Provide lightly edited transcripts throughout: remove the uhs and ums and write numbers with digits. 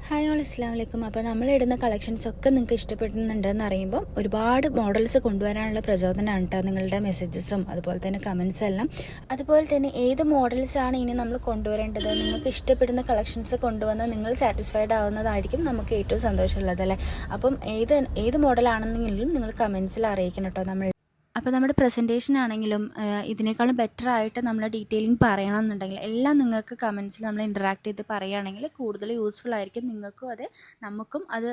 Hi all അസ്സലാമു അലൈക്കും. അപ്പോൾ നമ്മളിടുന്ന കളക്ഷൻസ് ഒക്കെ നിങ്ങൾക്ക് ഇഷ്ടപ്പെടുന്നുണ്ടെന്ന് അറിയുമ്പോൾ ഒരുപാട് മോഡൽസ് കൊണ്ടുവരാനുള്ള പ്രചോദനമാണ് കേട്ടോ നിങ്ങളുടെ മെസ്സേജസും അതുപോലെ തന്നെ കമൻസ് എല്ലാം. അതുപോലെ തന്നെ ഏത് മോഡൽസാണ് ഇനി നമ്മൾ കൊണ്ടുവരേണ്ടത്, നിങ്ങൾക്ക് ഇഷ്ടപ്പെടുന്ന കളക്ഷൻസ് കൊണ്ടുവന്ന് നിങ്ങൾ സാറ്റിസ്ഫൈഡ് ആവുന്നതായിരിക്കും നമുക്ക് ഏറ്റവും സന്തോഷമുള്ളതല്ലേ. അപ്പം ഏത് മോഡലാണെന്നെങ്കിലും നിങ്ങൾ കമൻസിൽ അറിയിക്കണം കേട്ടോ. അപ്പോൾ നമ്മുടെ പ്രസൻറ്റേഷൻ ആണെങ്കിലും ഇതിനേക്കാളും ബെറ്റർ ആയിട്ട് നമ്മൾ ഡീറ്റെയിലിംഗ് പറയണമെന്നുണ്ടെങ്കിൽ എല്ലാം നിങ്ങൾക്ക് കമൻസിൽ നമ്മൾ ഇൻറ്ററാക്ട് ചെയ്ത് പറയുകയാണെങ്കിൽ കൂടുതൽ യൂസ്ഫുൾ ആയിരിക്കും നിങ്ങൾക്കും, അത് നമുക്കും അത്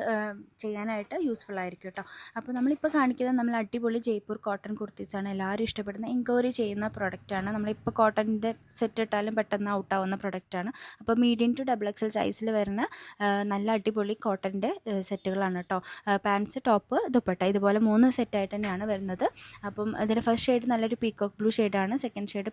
ചെയ്യാനായിട്ട് യൂസ്ഫുൾ ആയിരിക്കും കേട്ടോ. അപ്പോൾ നമ്മളിപ്പോൾ കാണിക്കുന്നത് നമ്മൾ അടിപൊളി ജയ്പൂർ കോട്ടൺ കുർത്തീസാണ്. എല്ലാവരും ഇഷ്ടപ്പെടുന്ന എൻക്വയറി ചെയ്യുന്ന പ്രൊഡക്റ്റാണ്. നമ്മളിപ്പോൾ കോട്ടൻ്റെ സെറ്റ് ഇട്ടാലും പെട്ടെന്ന് ഔട്ടാവുന്ന പ്രൊഡക്റ്റാണ്. അപ്പോൾ മീഡിയം ടു XXL സൈസിൽ വരുന്ന നല്ല അടിപൊളി കോട്ടൻ്റെ സെറ്റുകളാണ് കേട്ടോ. പാൻസ്, ടോപ്പ്, ദുപ്പട്ട ഇതുപോലെ 3 സെറ്റായിട്ട് തന്നെയാണ് വരുന്നത്. അപ്പം അതിൻ്റെ ഫസ്റ്റ് ഷെയ്ഡ് നല്ലൊരു പീകോക്ക് ബ്ലൂ ഷെയ്ഡാണ്. സെക്കൻഡ് ഷെയ്ഡ്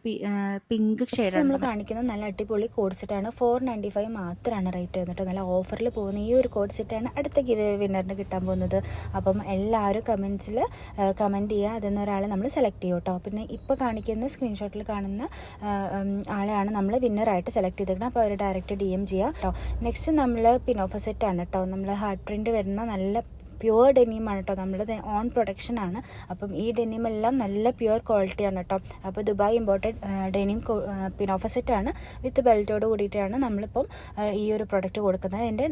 പിങ്ക് ഷെയ്ഡാണ്. നമ്മൾ കാണിക്കുന്നത് നല്ല അടിപൊളി കോഡ് സെറ്റാണ്. 495 മാത്രമാണ് റേറ്റ് വരുന്നത്. നല്ല ഓഫറിൽ പോകുന്ന ഈ ഒരു കോഡ് സെറ്റാണ് അടുത്ത ഗിവ് വിന്നറിന് കിട്ടാൻ പോകുന്നത്. അപ്പം എല്ലാവരും കമൻസിൽ കമൻറ്റ് ചെയ്യുക, അതിൽ ഒരാളെ നമ്മൾ സെലക്ട് ചെയ്യും കേട്ടോ. പിന്നെ ഇപ്പോൾ കാണിക്കുന്ന സ്ക്രീൻഷോട്ടിൽ കാണുന്ന ആളെയാണ് നമ്മൾ വിന്നറായിട്ട് സെലക്ട് ചെയ്തിരിക്കുന്നത്. അപ്പോൾ അവർ ഡയറക്റ്റ് DM ചെയ്യുക കേട്ടോ. നെക്സ്റ്റ് നമ്മൾ പിനോഫ സെറ്റാണ് കേട്ടോ. നമ്മൾ ഹാർഡ് പ്രിൻറ്റ് വരുന്ന നല്ല പ്യുവർ ഡെനിമാണ് കേട്ടോ. നമ്മളുടെ ഓൺ പ്രൊഡക്ഷനാണ്. അപ്പം ഈ ഡെനിമെല്ലാം നല്ല പ്യുവർ ക്വാളിറ്റിയാണ് കേട്ടോ. അപ്പോൾ ദുബായ് ഇമ്പോർട്ടഡ് ഡെനിം പിനോഫ സെറ്റാണ്. വിത്ത് ബെൽറ്റോട് കൂടിയിട്ടാണ് നമ്മളിപ്പം ഈ ഒരു പ്രൊഡക്റ്റ് കൊടുക്കുന്നത്. അതിൻ്റെ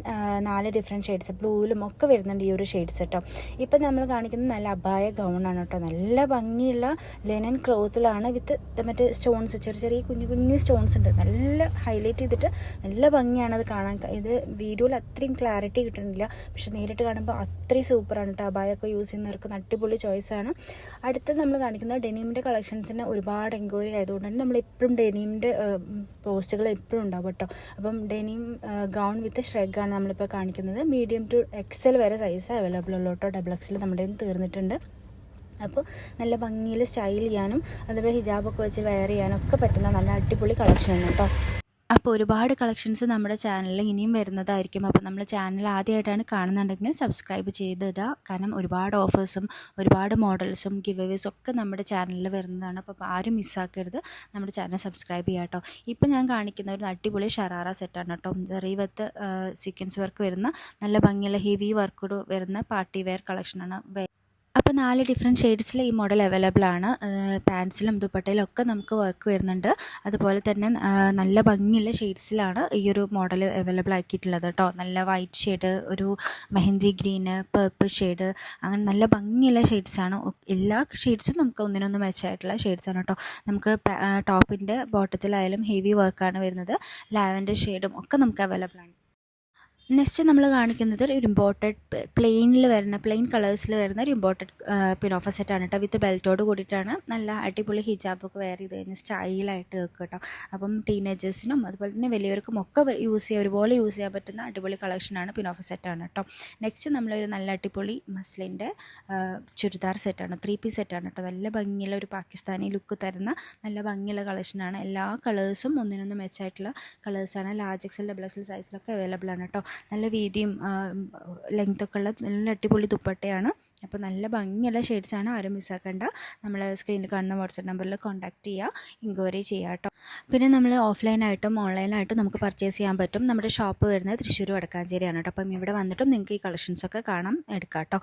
4 ഡിഫറെൻറ്റ് ഷെയ്ഡ്സ്, ബ്ലൂവിലും ഒക്കെ വരുന്നുണ്ട് ഈ ഒരു ഷെയ്ഡ്സ് കേട്ടോ. ഇപ്പം നമ്മൾ കാണിക്കുന്നത് നല്ല അബായ ഗൗണാണ് കേട്ടോ. നല്ല ഭംഗിയുള്ള ലെനൻ ക്ലോത്തിലാണ് വിത്ത് മറ്റേ സ്റ്റോൺസ്, ചെറിയ കുഞ്ഞു സ്റ്റോൺസ് ഉണ്ട്. നല്ല ഹൈലൈറ്റ് ചെയ്തിട്ട് നല്ല ഭംഗിയാണ് അത് കാണാൻ. ഇത് വീഡിയോയിൽ അത്രയും ക്ലാരിറ്റി കിട്ടുന്നില്ല, പക്ഷെ നേരിട്ട് കാണുമ്പോൾ അത്രയും സൂപ്പറാണ് കേട്ടോ. അബായൊക്കെ യൂസ് ചെയ്യുന്നവർക്ക് അടിപൊളി ചോയ്സാണ്. അടുത്ത് നമ്മൾ കാണിക്കുന്നത് ഡെനീമിൻ്റെ കളക്ഷൻസിന് ഒരുപാട് എൻക്വയറി ആയതുകൊണ്ട് തന്നെ നമ്മൾ എപ്പോഴും ഡെനീമിൻ്റെ പോസ്റ്റുകൾ എപ്പോഴും ഉണ്ടാവും കേട്ടോ. അപ്പം ഡെനീം ഗൗൺ വിത്ത് ഷ്രെഗാണ് നമ്മളിപ്പോൾ കാണിക്കുന്നത്. മീഡിയം ടു XL വരെ സൈസ് അവൈലബിൾ ഉള്ളൂ കേട്ടോ. XXL നമ്മുടെ തീർന്നിട്ടുണ്ട്. അപ്പോൾ നല്ല ഭംഗിയിൽ സ്റ്റൈൽ ചെയ്യാനും അതുപോലെ ഹിജാബൊക്കെ വെച്ച് വെയർ ചെയ്യാനും ഒക്കെ പറ്റുന്ന നല്ല അടിപൊളി കളക്ഷനാണ് കേട്ടോ. അപ്പോൾ ഒരുപാട് കളക്ഷൻസ് നമ്മുടെ ചാനലിൽ ഇനിയും വരുന്നതായിരിക്കും. അപ്പോൾ നമ്മൾ ചാനൽ ആദ്യമായിട്ടാണ് കാണുന്നുണ്ടെങ്കിൽ സബ്സ്ക്രൈബ് ചെയ്തിടുക. കാരണം ഒരുപാട് ഓഫേഴ്സും ഒരുപാട് മോഡൽസും ഗിവ് ഒക്കെ നമ്മുടെ ചാനലിൽ വരുന്നതാണ്. അപ്പോൾ ആരും മിസ്സാക്കരുത്, നമ്മുടെ ചാനൽ സബ്സ്ക്രൈബ് ചെയ്യുക കേട്ടോ. ഇപ്പോൾ ഞാൻ കാണിക്കുന്ന ഒരു അടിപൊളി ഷറാറ സെറ്റാണ് കേട്ടോ. റീവത്ത് സീക്വൻസ് വർക്ക് വരുന്ന നല്ല ഭംഗിയുള്ള ഹെവി വർക്കോട് വരുന്ന പാർട്ടി വെയർ കളക്ഷനാണ്. അപ്പോൾ 4 ഡിഫറെൻറ്റ് ഷെയ്ഡ്സിൽ ഈ മോഡൽ അവൈലബിൾ ആണ്. പാൻസിലും ദുപ്പട്ടയിലും ഒക്കെ നമുക്ക് വർക്ക് വരുന്നുണ്ട്. അതുപോലെ തന്നെ നല്ല ഭംഗിയുള്ള ഷെയ്ഡ്സിലാണ് ഈ ഒരു മോഡൽ അവൈലബിൾ ആക്കിയിട്ടുള്ളത് കേട്ടോ. നല്ല വൈറ്റ് ഷെയ്ഡ്, ഒരു മെഹന്തി ഗ്രീന്, പേർപ്പിൾ ഷെയ്ഡ്, അങ്ങനെ നല്ല ഭംഗിയുള്ള ഷെയ്ഡ്സാണ്. എല്ലാ ഷെയ്ഡ്സും നമുക്ക് ഒന്നിനൊന്ന് മെച്ചായിട്ടുള്ള ഷെയ്ഡ്സാണ് കേട്ടോ. നമുക്ക് ടോപ്പിൻ്റെ ബോട്ടത്തിലായാലും ഹെവി വർക്കാണ് വരുന്നത്. ലാവൻഡർ ഷെയ്ഡും ഒക്കെ നമുക്ക് അവൈലബിൾ ആണ്. നെക്സ്റ്റ് നമ്മൾ കാണിക്കുന്നത് ഒരു ഇമ്പോർട്ടഡ് പ്ലെയിൻ കളേഴ്സിൽ വരുന്ന ഒരു ഇമ്പോർട്ടഡ് പിനോഫ സെറ്റാണ് കേട്ടോ. വിത്ത് ബെൽറ്റോട് കൂടിയിട്ടാണ്. നല്ല അടിപൊളി ഹിജാബൊക്കെ വെയർ ചെയ്ത് കഴിഞ്ഞാൽ സ്റ്റൈലായിട്ട് വെക്കുക കേട്ടോ. അപ്പം ടീനേജേഴ്സിനും അതുപോലെ തന്നെ വലിയവർക്കും ഒക്കെ ഒരുപോലെ യൂസ് ചെയ്യാൻ പറ്റുന്ന അടിപൊളി കളക്ഷനാണ് പിനോഫ സെറ്റാണ് കേട്ടോ. നെക്സ്റ്റ് നമ്മളൊരു നല്ല അടിപൊളി മസ്ലിൻ്റെ ചുരിദാർ സെറ്റാണ്. 3 പീസ് സെറ്റാണ് കേട്ടോ. നല്ല ഭംഗിയുള്ള ഒരു പാകിസ്ഥാനി ലുക്ക് തരുന്ന നല്ല ഭംഗിയുള്ള കളക്ഷനാണ്. എല്ലാ കളേഴ്സും ഒന്നിനൊന്ന് മെച്ചായിട്ടുള്ള കളേഴ്സാണ്. XXL XXL സൈസിലൊക്കെ അവൈലബിൾ ആണ് കേട്ടോ. നല്ല വീതിയും ലെങ്ത്തൊക്കെ ഉള്ള നല്ല അടിപൊളി ദുപ്പട്ടയാണ്. അപ്പോൾ നല്ല ഭംഗിയുള്ള ഷെയ്ഡ്സാണ്, ആരും മിസ്സാക്കണ്ട. നമ്മൾ സ്ക്രീനിൽ കാണുന്ന വാട്സപ്പ് നമ്പറിൽ കോൺടാക്റ്റ് ചെയ്യുക, എൻക്വയറി ചെയ്യുക കേട്ടോ. പിന്നെ നമ്മൾ ഓഫ്ലൈനായിട്ടും ഓൺലൈനായിട്ടും നമുക്ക് പർച്ചേസ് ചെയ്യാൻ പറ്റും. നമ്മുടെ ഷോപ്പ് വരുന്നത് തൃശ്ശൂർ വടക്കാഞ്ചേരിയാണ് കേട്ടോ. അപ്പം ഇവിടെ വന്നിട്ടും നിങ്ങൾക്ക് ഈ കളക്ഷൻസൊക്കെ എടുക്കാം കേട്ടോ.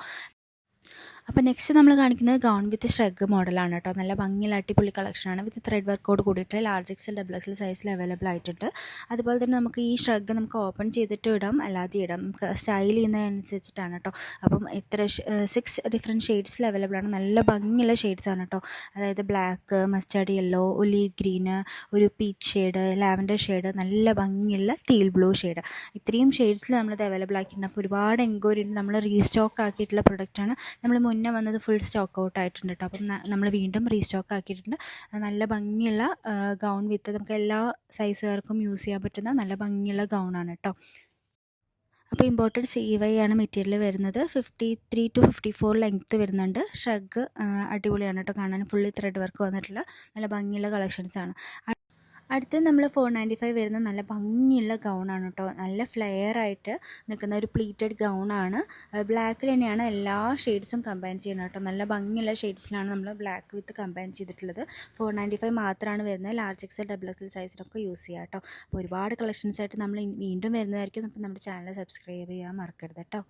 അപ്പോൾ നെക്സ്റ്റ് നമ്മൾ കാണിക്കുന്നത് ഗൗൺ വിത്ത് ഷ്രഗ് മോഡലാണ് കേട്ടോ. നല്ല ഭംഗിയുള്ള അടിപൊളി കളക്ഷനാണ്. വിത്ത് ത്രെഡ് വർക്കോട് കൂടിയിട്ട് XXL XXL സൈസിൽ അവൈലബിൾ ആയിട്ടുണ്ട്. അതുപോലെ തന്നെ നമുക്ക് ഈ ഷ്രഗ് നമുക്ക് ഓപ്പൺ ചെയ്തിട്ട് ഇടാം, അല്ലാതെ ഇടാം. നമുക്ക് സ്റ്റൈൽ ചെയ്യുന്നതനുസരിച്ചിട്ടാണ് കേട്ടോ. അപ്പം 6 ഡിഫറെൻറ്റ് ഷെയ്ഡ്സിൽ അവൈലബിൾ ആണ്. നല്ല ഭംഗിയുള്ള ഷെയ്ഡ്സാണ് കേട്ടോ. അതായത് black, mustard yellow, olive green, ഒരു പീച്ച് ഷെയ്ഡ്, ലാവൻഡർ ഷെയ്ഡ്, നല്ല ഭംഗിയുള്ള ടീൽ ബ്ലൂ ഷെയ്ഡ്, ഇത്രയും ഷെയ്ഡ്സിൽ നമ്മളത് അവൈലബിൾ ആക്കിയിട്ടുണ്ട്. അപ്പോൾ ഒരുപാട് എൻക്വയറി ഉണ്ട്. നമ്മൾ റീസ്റ്റോക്ക് ആക്കിയിട്ടുള്ള പ്രൊഡക്റ്റാണ്. നമ്മൾ മുന്നേ വന്നത് ഫുൾ സ്റ്റോക്ക് ഔട്ട് ആയിട്ടുണ്ട് കേട്ടോ. അപ്പം നമ്മൾ വീണ്ടും റീസ്റ്റോക്ക് ആക്കിയിട്ടുണ്ട്. നല്ല ഭംഗിയുള്ള ഗൗൺ വിത്ത് നമുക്ക് എല്ലാ സൈസുകാർക്കും യൂസ് ചെയ്യാൻ പറ്റുന്ന നല്ല ഭംഗിയുള്ള ഗൗണാണ് കേട്ടോ. അപ്പോൾ ഇമ്പോർട്ടഡ് CY ആണ് മെറ്റീരിയൽ വരുന്നത്. 53 to 54 ലെങ്ത്ത് വരുന്നുണ്ട്. ഷ്രഗ് അടിപൊളിയാണ് കേട്ടോ കാണാൻ. ഫുള്ളി ത്രെഡ് വർക്ക് വന്നിട്ടുള്ള നല്ല ഭംഗിയുള്ള കളക്ഷൻസാണ്. അടുത്ത് നമ്മൾ 495 വരുന്ന നല്ല ഭംഗിയുള്ള ഗൗണാണ് കേട്ടോ. നല്ല ഫ്ലെയർ ആയിട്ട് നിൽക്കുന്ന ഒരു പ്ലീറ്റഡ് ഗൗണാണ്. ബ്ലാക്കിൽ തന്നെയാണ് എല്ലാ ഷെയ്ഡ്സും കമ്പൈൻ ചെയ്യുന്നത് കേട്ടോ. നല്ല ഭംഗിയുള്ള ഷെയ്ഡ്സിലാണ് നമ്മൾ ബ്ലാക്ക് വിത്ത് കമ്പൈൻ ചെയ്തിട്ടുള്ളത്. 495 മാത്രമാണ് വരുന്നത്. ലാർജ് എക്സൽ ഡബിൾ എക്സൽ സൈസിലൊക്കെ യൂസ് ചെയ്യാം കേട്ടോ. അപ്പോൾ ഒരുപാട് കളക്ഷൻസ് ആയിട്ട് നമ്മൾ വീണ്ടും വരുന്നതായിരിക്കും. അപ്പോൾ നമ്മുടെ ചാനൽ സബ്സ്ക്രൈബ് ചെയ്യാൻ മറക്കരുത് കേട്ടോ.